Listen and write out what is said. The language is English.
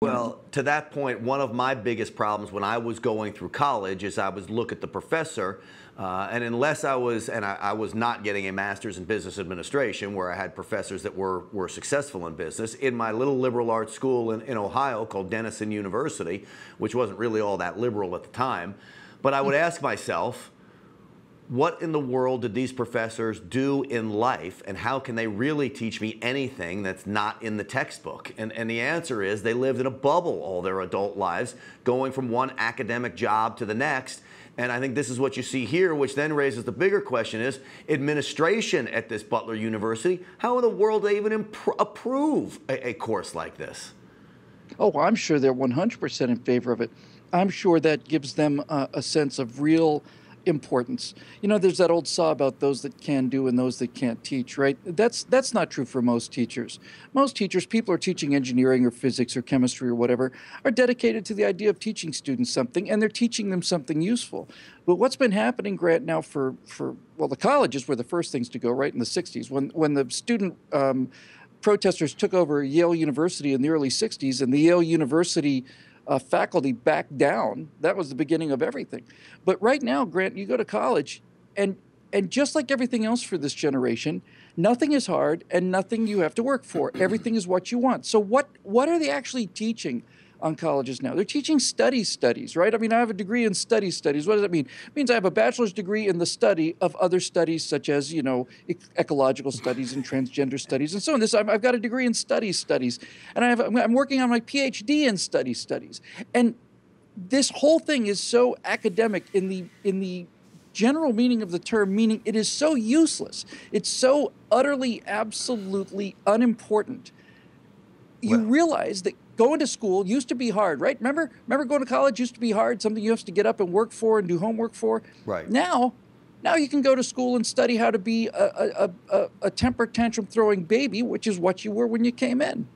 Well, to that point, one of my biggest problems when I was going through college is I would look at the professor, and unless I was not getting a master's in business administration, where I had professors that were successful in business, in my little liberal arts school in Ohio called Denison University, which wasn't really all that liberal at the time, but I would ask myself, what in the world did these professors do in life, and how can they really teach me anything that's not in the textbook? And the answer is they lived in a bubble all their adult lives, going from one academic job to the next. And I think this is what you see here, which then raises the bigger question is, administration at this Butler University, how in the world do they even approve a course like this? Oh, I'm sure they're 100% in favor of it. I'm sure that gives them a sense of real importance. You know, there's that old saw about those that can do and those that can't teach, right? That's not true for most teachers. Most teachers, people who are teaching engineering or physics or chemistry or whatever, are dedicated to the idea of teaching students something, and they're teaching them something useful. But what's been happening, Grant, now well, the colleges were the first things to go, right, in the 60s, when the student protesters took over Yale University in the early 60s, and the Yale University faculty backed down. That was the beginning of everything. But right now, Grant, you go to college, and just like everything else for this generation, nothing is hard and nothing you have to work for. Everything is what you want. So what are they actually teaching on colleges now? They're teaching studies, right? I mean, I have a degree in studies. What does that mean? It means I have a bachelor's degree in the study of other studies, such as, you know, ecological studies and transgender studies and so on. I've got a degree in studies, and I'm working on my PhD in studies. And this whole thing is so academic in the general meaning of the term, meaning it is so useless. It's so utterly, absolutely unimportant. You realize that going to school used to be hard, right? Remember going to college used to be hard, something you have to get up and work for and do homework for? Right. Now you can go to school and study how to be a temper tantrum throwing baby, which is what you were when you came in.